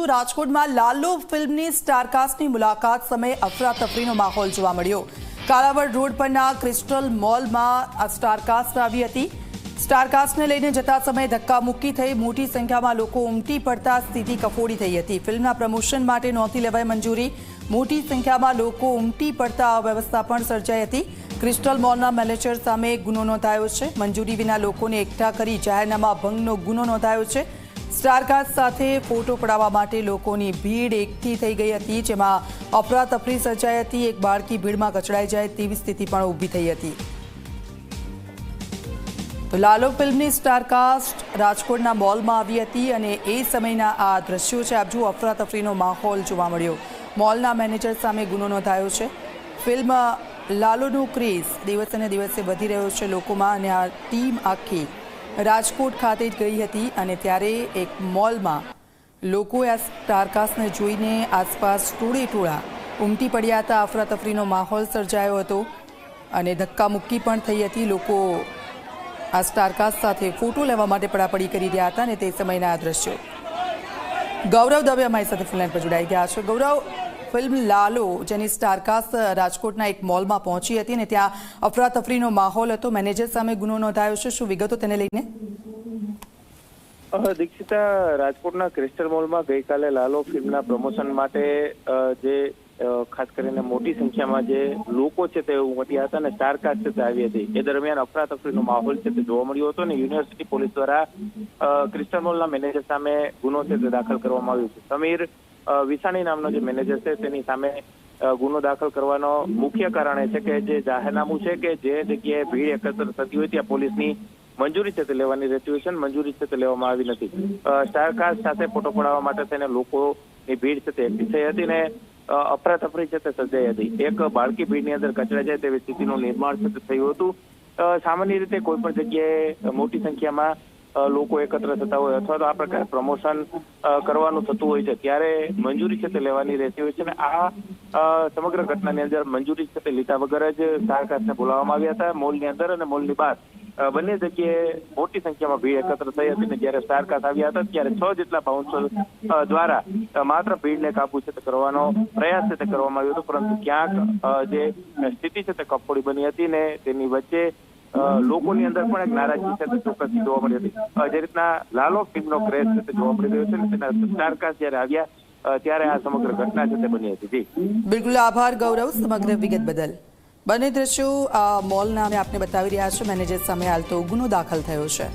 છું રાજકોટમાં લાલો ફિલ્મની સ્ટારકાસ્ટની મુલાકાત સમયે અફરાતફરીનો માહોલ જોવા મળ્યો। કાલાવડ રોડ પરના ક્રિસ્ટલ મોલમાં આ સ્ટારકાસ્ટ આવી હતી। સ્ટારકાસ્ટને લઈને જતા સમયે ધક્કામુક્કી થઈ, મોટી સંખ્યામાં લોકો ઉમટી પડતા સ્થિતિ કફોડી થઈ હતી। ફિલ્મના પ્રમોશન માટે નહોતી લેવાઈ મંજૂરી, મોટી સંખ્યામાં લોકો ઉમટી પડતા અવ્યવસ્થા પણ સર્જાઈ હતી। ક્રિસ્ટલ મોલના મેનેજર સામે ગુનો નોંધાયો છે। મંજૂરી વિના લોકોને એકઠા કરી જાહેરનામા ભંગનો ગુનો નોંધાયો છે। સ્ટારકાસ્ટ સાથે ફોટો પડાવવા માટે લોકોની ભીડ એકઠી થઈ ગઈ હતી, જેમાં અફરાતફરી સર્જાઈ હતી। એક બાળકી ભીડમાં કચડાઈ જાય તેવી સ્થિતિ પણ ઊભી થઈ હતી। તો લાલો ફિલ્મની સ્ટારકાસ્ટ રાજકોટના મોલમાં આવી હતી અને એ સમયના આ દ્રશ્યો છે। આપ જુઓ, અફરાતફરીનો માહોલ જોવા મળ્યો। મોલના મેનેજર સામે ગુનો નોંધાયો છે। ફિલ્મ લાલોનો ક્રેઝ દિવસે ને દિવસે વધી રહ્યો છે લોકોમાં, અને આ ટીમ આખી રાજકોટ ખાતે જ ગઈ હતી અને ત્યારે એક મોલમાં લોકોએ આ સ્ટારકાસ્ટને જોઈને આસપાસ ટોળેટોળા ઉમટી પડ્યા હતા। અફરાતફરીનો માહોલ સર્જાયો હતો અને ધક્કામુક્કી પણ થઈ હતી। લોકો આ સ્ટારકાસ્ટ સાથે ફોટો લેવા માટે પડાપડી કરી રહ્યા હતા અને તે સમયના આ દ્રશ્યો। ગૌરવ દવે અમારી સાથે ફિલ્મ પર જોડાઈ ગયા છે। ગૌરવ, ફિલ્મ લાલો જેની સ્ટારકાસ્ટ રાજકોટના એક મોલમાં પહોંચી હતી અને ત્યાં અફરાતફરીનો માહોલ હતો, મેનેજર સામે ગુનો નોંધાયો છે, શું વિગતો તેને લઈને? દીક્ષિતા, રાજકોટના ક્રિસ્ટલ મોલમાં ગઈકાલે લાલો ફિલ્મના પ્રમોશન માટે જે ખાસ કરીને મોટી સંખ્યામાં જે લોકો છે તે ઉમટ્યા હતા અને સ્ટારકાસ્ટ છે તે આવી હતી। એ દરમિયાન અફરાતફરીનો માહોલ છે તે જોવા મળ્યો હતો અને યુનિવર્સિટી પોલીસ દ્વારા ક્રિસ્ટલ મોલના મેનેજર સામે ગુનો છે તે દાખલ કરવામાં આવ્યો છે। સમીર વિસાણી નામનો જે મેનેજર છે તેની સામે ગુનો દાખલ કરવાનો મુખ્ય કારણ એ છે કે જે જાહેરનામું છે કે જે જગ્યાએ ભીડ એકત્ર થતી હોય ત્યાં પોલીસની મંજૂરી છે તે લેવાની રહેતી હોય છે, મંજૂરી છે તે લેવામાં આવી નથી। સ્ટારકાસ્ટ સાથે ફોટો પડાવવા માટે તેને લોકોની ભીડ છે તે એકઠી થઈ હતી ને અફરાતફરી છે તે સર્જાઈ હતી। એક બાળકી ભીડની અંદર કચડાઈ જાય તેવી સ્થિતિનું નિર્માણ છે તે થયું હતું। સામાન્ય રીતે કોઈ પણ જગ્યાએ મોટી સંખ્યામાં લોકો એકત્ર થતા હોય અથવા તો આ પ્રકારે પ્રમોશન કરવાનું થતું હોય છે ત્યારે મંજૂરી છે તે લેવાની રહેતી હોય છે અને આ સમગ્ર ઘટનાની અંદર મંજૂરી છે તે લીધા વગર જ સ્ટારકાસ્ટને બોલાવવામાં આવ્યા હતા। મોલની અંદર અને મોલની બહાર બંને જગ્યાએ મોટી સંખ્યામાં ભીડ એકત્ર થઈ હતી અને જ્યારે સ્ટારકાસ્ટ આવ્યા હતા ત્યારે 6 જેટલા બાઉન્સર દ્વારા માત્ર ભીડને કાબુ છે તે કરવાનો પ્રયાસ છે તે કરવામાં આવ્યો હતો, પરંતુ ક્યાંક જે સ્થિતિ છે તે કફોડી બની હતી ને તેની વચ્ચે લોકોની અંદર પણ એક નારાજગી છે તે ચોક્કસ જોવા મળી હતી। જે રીતના લાલો ફિલ્મનો ક્રેઝ છે તે જોવા મળી રહ્યો છે ને તેના સ્ટારકાસ્ટ જ્યારે આવ્યા ત્યારે આ સમગ્ર ઘટના છે તે બની હતી। જી બિલકુલ, આભાર ગૌરવ સમગ્ર વિગત બદલ। બંને દ્રશ્યો મોલના અમે આપને બતાવી રહ્યા છે। મેનેજર સામે હાલ તો ગુનો દાખલ થયો છે।